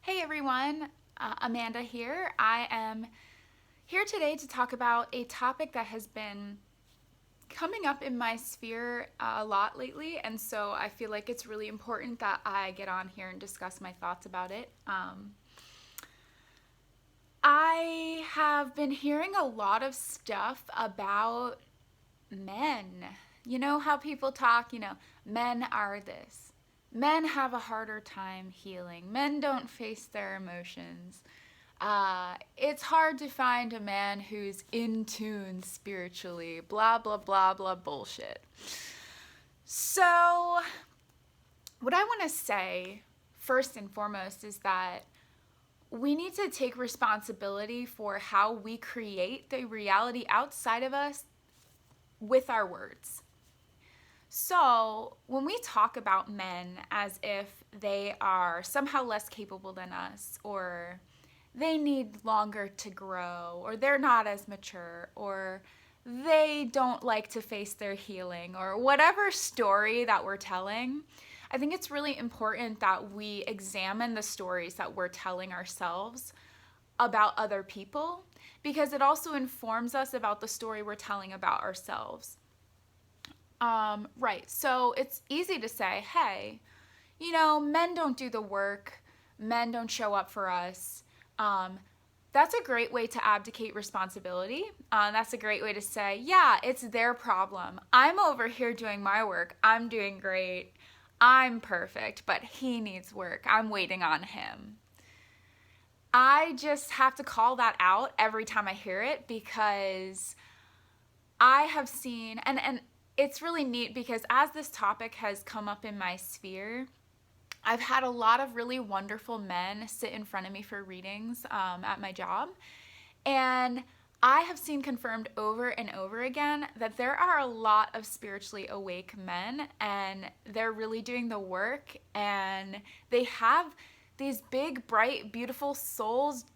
Hey everyone, Amanda here. I am here today to talk about a topic that has been coming up in my sphere a lot lately, and so I feel like it's really important that I get on here and discuss my thoughts about it. I have been hearing a lot of stuff about men. You know how people talk, men are this. Men have a harder time healing. Men don't face their emotions. It's hard to find a man who's in tune spiritually. Blah, blah, blah, blah, bullshit. So, what I want to say first and foremost is that we need to take responsibility for how we create the reality outside of us with our words. So, when we talk about men as if they are somehow less capable than us, or they need longer to grow, or they're not as mature, or they don't like to face their healing, or whatever story that we're telling, I think it's really important that we examine the stories that we're telling ourselves about other people because it also informs us about the story we're telling about ourselves. Right. So it's easy to say, hey, men don't do the work, men don't show up for us. Um, that's a great way to abdicate responsibility. That's a great way to say, yeah, it's their problem. I'm over here doing my work. I'm doing great. I'm perfect, but he needs work. I'm waiting on him. I just have to call that out every time I hear it because I have seen, and it's really neat because as this topic has come up in my sphere, I've had a lot of really wonderful men sit in front of me for readings at my job. And I have seen confirmed over and over again that there are a lot of spiritually awake men and they're really doing the work and they have these big, bright, beautiful souls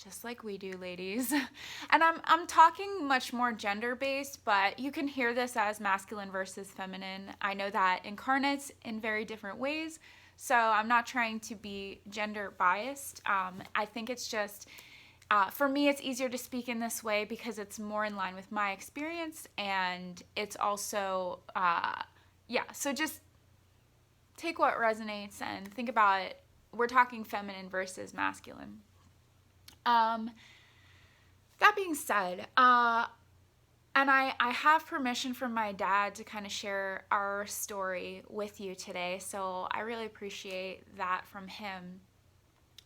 just like we do, ladies. And I'm talking much more gender based, but you can hear this as masculine versus feminine. I know that incarnates in very different ways, so I'm not trying to be gender biased. I think it's just for me, it's easier to speak in this way because it's more in line with my experience, and it's also yeah. So just take what resonates and think about it. We're talking feminine versus masculine. Um, that being said, and I have permission from my dad to kind of share our story with you today, so I really appreciate that from him.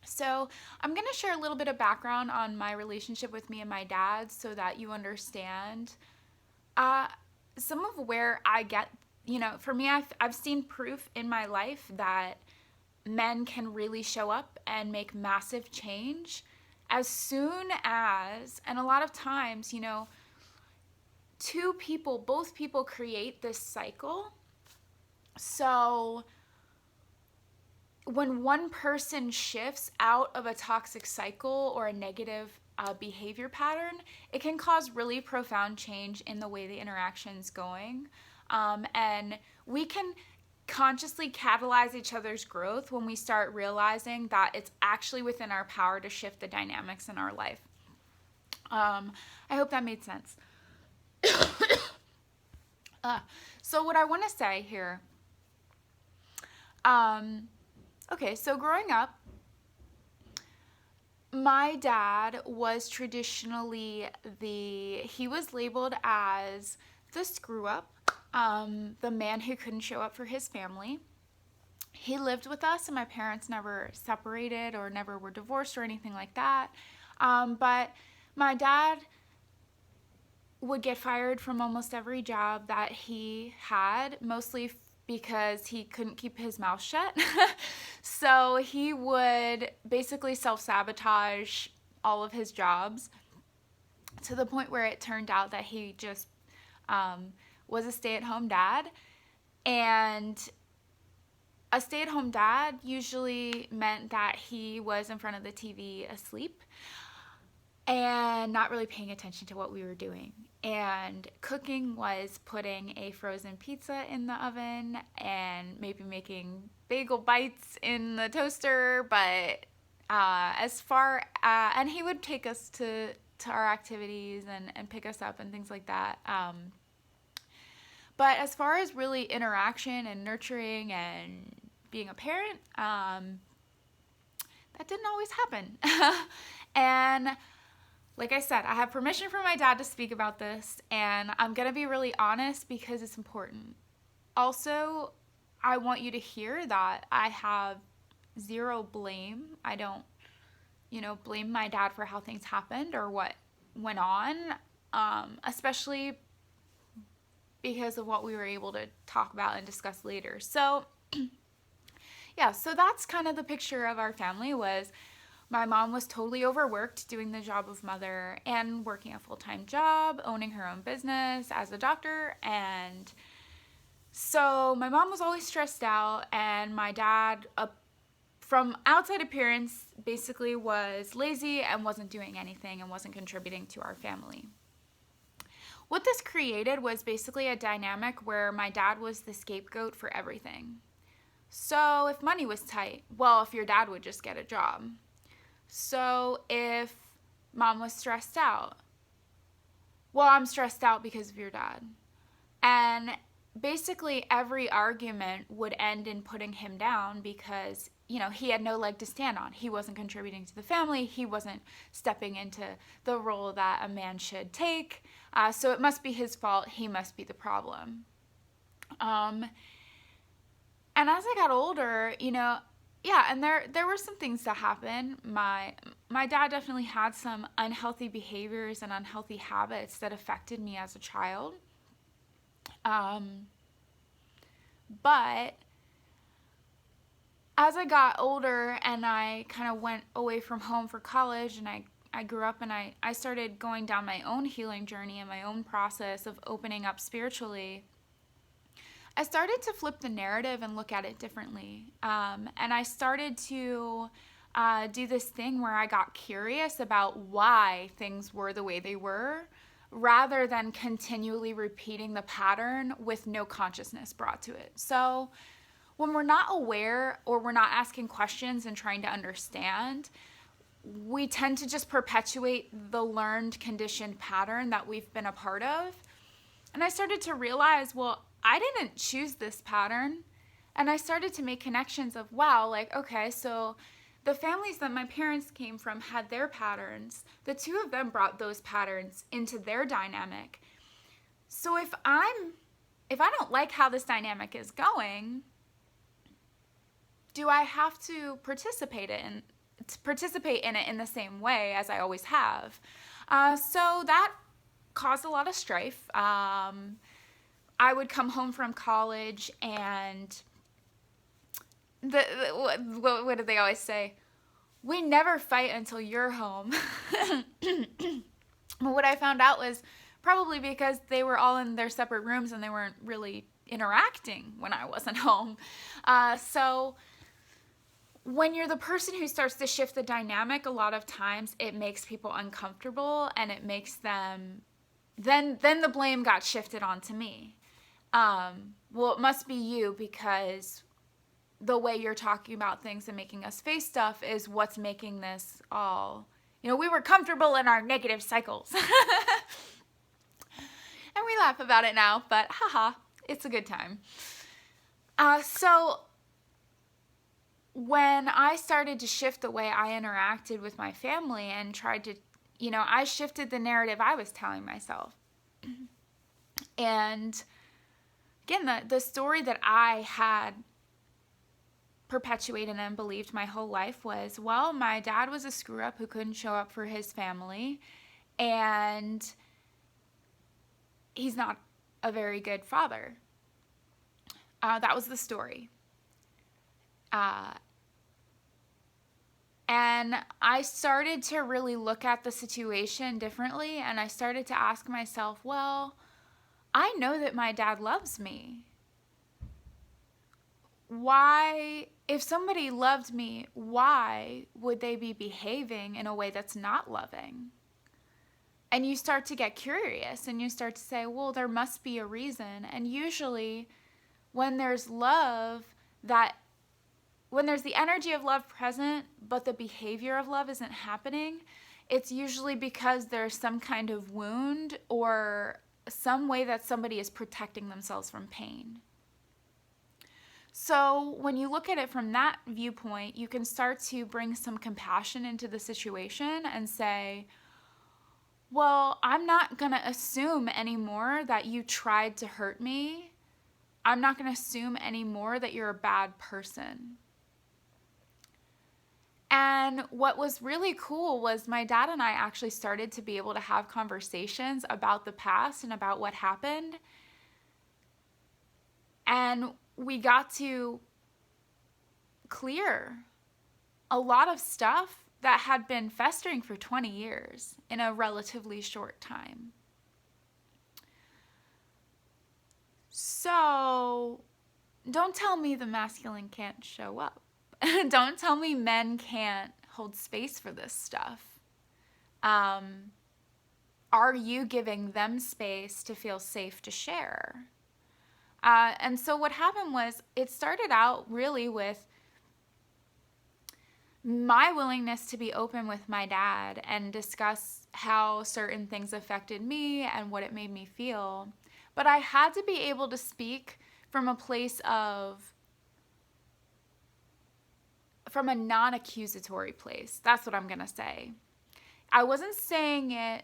So, I'm going to share a little bit of background on my relationship with me and my dad so that you understand uh, some of where I get, for me, I've seen proof in my life that men can really show up and make massive change as soon as, and a lot of times, both people create this cycle. So when one person shifts out of a toxic cycle or a negative behavior pattern, it can cause really profound change in the way the interaction's going. And we can consciously catalyze each other's growth when we start realizing that it's actually within our power to shift the dynamics in our life. I hope that made sense. So what I want to say here, okay, so growing up, my dad was traditionally he was labeled as the screw up, the man who couldn't show up for his family. He lived with us, and my parents never separated or never were divorced or anything like that. But my dad would get fired from almost every job that he had, mostly because he couldn't keep his mouth shut. So he would basically self sabotage all of his jobs to the point where it turned out that he just was a stay at home dad. And a stay at home dad usually meant that he was in front of the TV asleep. and not really paying attention to what we were doing. And cooking was putting a frozen pizza in the oven and maybe making bagel bites in the toaster. But and he would take us to our activities and pick us up and things like that. But as far as really interaction and nurturing and being a parent, that didn't always happen. And like I said, I have permission from my dad to speak about this, and I'm going to be really honest because it's important. Also, I want you to hear that I have zero blame. I don't, blame my dad for how things happened or what went on, especially because of what we were able to talk about and discuss later. So, yeah, so that's kind of the picture of our family. Was my mom was totally overworked doing the job of mother and working a full-time job, owning her own business as a doctor. And so my mom was always stressed out, and my dad, from outside appearance, basically was lazy and wasn't doing anything and wasn't contributing to our family. What this created was basically a dynamic where my dad was the scapegoat for everything. So if money was tight, well, if your dad would just get a job. So if mom was stressed out, well, I'm stressed out because of your dad. And basically every argument would end in putting him down because, he had no leg to stand on. He wasn't contributing to the family. He wasn't stepping into the role that a man should take. So it must be his fault. He must be the problem. And as I got older, and there were some things that happened. My dad definitely had some unhealthy behaviors and unhealthy habits that affected me as a child. But as I got older and I kind of went away from home for college, and I grew up, and I started going down my own healing journey and my own process of opening up spiritually, I started to flip the narrative and look at it differently. And I started to do this thing where I got curious about why things were the way they were, rather than continually repeating the pattern with no consciousness brought to it. So when we're not aware or we're not asking questions and trying to understand, we tend to just perpetuate the learned, conditioned pattern that we've been a part of. And I started to realize, well, I didn't choose this pattern. And I started to make connections of, wow, okay, so the families that my parents came from had their patterns. The two of them brought those patterns into their dynamic. So if I don't like how this dynamic is going, do I have to participate in it in the same way as I always have? So that caused a lot of strife. I would come home from college, and what did they always say? We never fight until you're home. But what I found out was probably because they were all in their separate rooms and they weren't really interacting when I wasn't home. So when you're the person who starts to shift the dynamic, a lot of times it makes people uncomfortable, and it makes them, then the blame got shifted onto me. Well, it must be you because the way you're talking about things and making us face stuff is what's making this all, we were comfortable in our negative cycles. And we laugh about it now, but haha, it's a good time. So when I started to shift the way I interacted with my family and tried to, I shifted the narrative I was telling myself. And again, the story that I had perpetuated and believed my whole life was, well, my dad was a screw-up who couldn't show up for his family, and he's not a very good father. That was the story. And I started to really look at the situation differently, and I started to ask myself, well, I know that my dad loves me. Why, if somebody loved me, why would they be behaving in a way that's not loving? And you start to get curious and you start to say, well, there must be a reason. And usually when there's love, that when there's the energy of love present, but the behavior of love isn't happening, it's usually because there's some kind of wound or some way that somebody is protecting themselves from pain. So when you look at it from that viewpoint, you can start to bring some compassion into the situation and say, well, I'm not going to assume anymore that you tried to hurt me. I'm not going to assume anymore that you're a bad person. And what was really cool was my dad and I actually started to be able to have conversations about the past and about what happened. And we got to clear a lot of stuff that had been festering for 20 years in a relatively short time. So don't tell me the masculine can't show up. Don't tell me men can't hold space for this stuff. Are you giving them space to feel safe to share? And so what happened was, it started out really with my willingness to be open with my dad and discuss how certain things affected me and what it made me feel. But I had to be able to speak from a place from a non-accusatory place. That's what I'm going to say. I wasn't saying it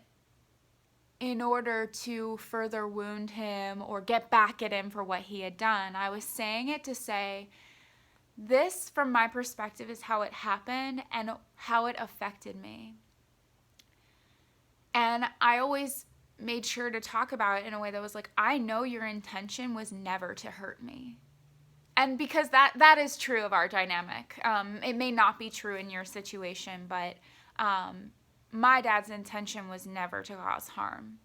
in order to further wound him or get back at him for what he had done. I was saying it to say, this, from my perspective, is how it happened and how it affected me. And I always made sure to talk about it in a way that was like, I know your intention was never to hurt me. And because that is true of our dynamic. It may not be true in your situation, but my dad's intention was never to cause harm.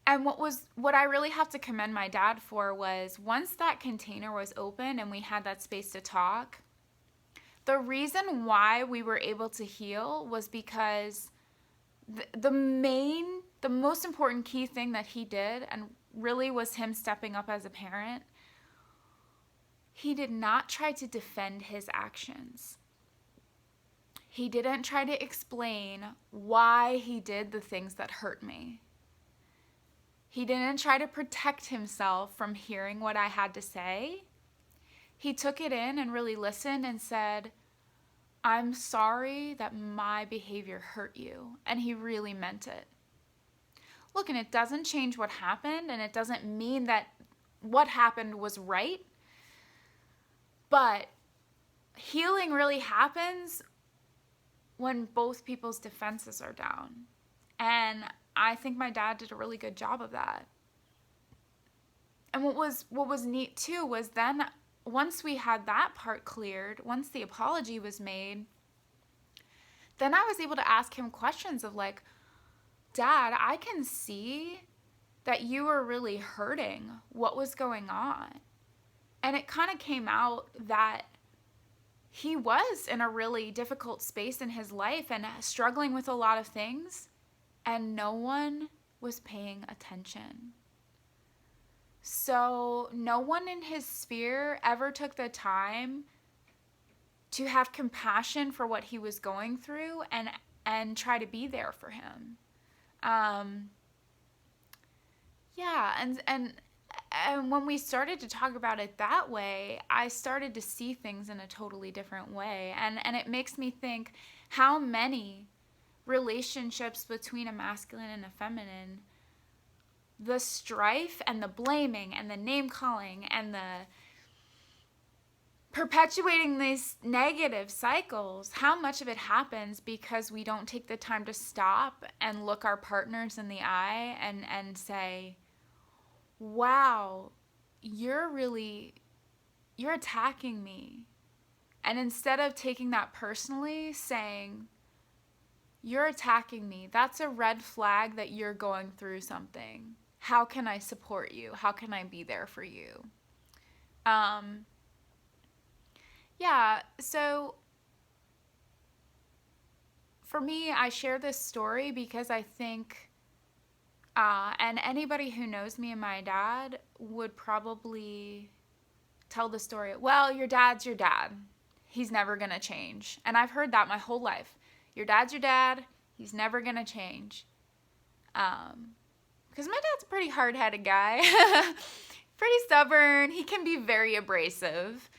And what I really have to commend my dad for was, once that container was open and we had that space to talk, the reason why we were able to heal was because the most important key thing that he did, and really was him stepping up as a parent, he did not try to defend his actions. He didn't try to explain why he did the things that hurt me. He didn't try to protect himself from hearing what I had to say. He took it in and really listened and said, I'm sorry that my behavior hurt you. And he really meant it. Look, and it doesn't change what happened, and it doesn't mean that what happened was right. But healing really happens when both people's defenses are down. And I think my dad did a really good job of that. And what was neat too was, then once we had that part cleared, once the apology was made, then I was able to ask him questions of like, Dad, I can see that you were really hurting. What was going on? And it kind of came out that he was in a really difficult space in his life and struggling with a lot of things, and no one was paying attention. So no one in his sphere ever took the time to have compassion for what he was going through and try to be there for him. And when we started to talk about it that way, I started to see things in a totally different way. And it makes me think how many relationships between a masculine and a feminine, the strife and the blaming and the name calling and the perpetuating these negative cycles, how much of it happens because we don't take the time to stop and look our partners in the eye and say, wow, you're attacking me. And instead of taking that personally, saying, you're attacking me, that's a red flag that you're going through something. How can I support you? How can I be there for you? So for me, I share this story because I think, and anybody who knows me and my dad would probably tell the story, well, your dad's your dad. He's never going to change. And I've heard that my whole life. Your dad's your dad. He's never going to change. Because my dad's a pretty hard-headed guy. Pretty stubborn. He can be very abrasive.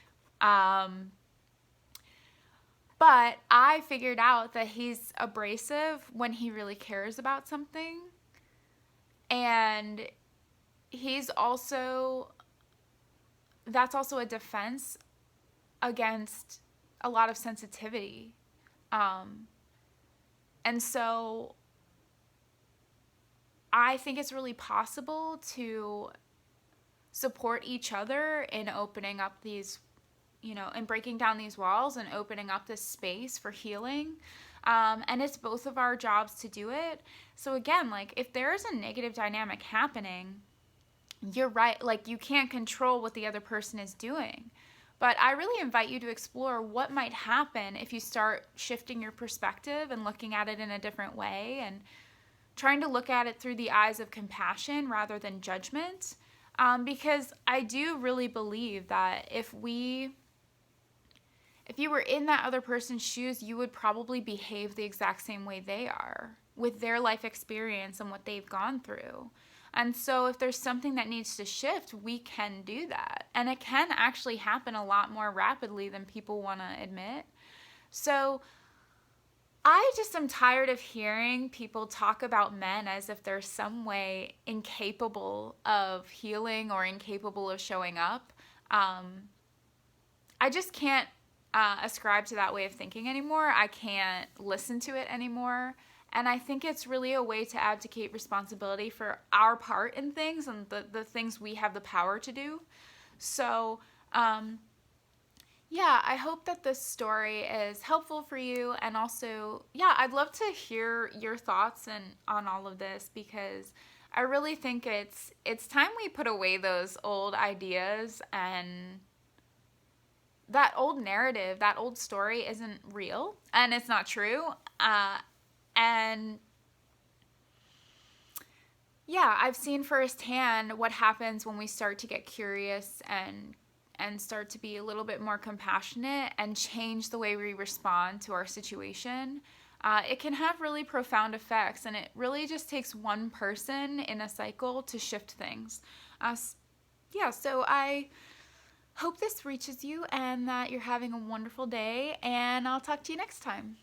But I figured out that he's abrasive when he really cares about something. And that's also a defense against a lot of sensitivity. And so I think it's really possible to support each other in opening up these, and breaking down these walls and opening up this space for healing. And it's both of our jobs to do it. So again, like, if there is a negative dynamic happening, you're right, like, you can't control what the other person is doing. But I really invite you to explore what might happen if you start shifting your perspective and looking at it in a different way and trying to look at it through the eyes of compassion rather than judgment. Because I do really believe that if you were in that other person's shoes, you would probably behave the exact same way they are with their life experience and what they've gone through. And so if there's something that needs to shift, we can do that. And it can actually happen a lot more rapidly than people want to admit. So I just am tired of hearing people talk about men as if they're some way incapable of healing or incapable of showing up. I just can't ascribe to that way of thinking anymore. I can't listen to it anymore. And I think it's really a way to abdicate responsibility for our part in things and the things we have the power to do. So, yeah, I hope that this story is helpful for you. And also, yeah, I'd love to hear your thoughts on all of this, because I really think it's time we put away those old ideas, and that old narrative, that old story isn't real and it's not true. And yeah, I've seen firsthand what happens when we start to get curious and start to be a little bit more compassionate and change the way we respond to our situation. It can have really profound effects, and it really just takes one person in a cycle to shift things. So I hope this reaches you and that you're having a wonderful day, and I'll talk to you next time.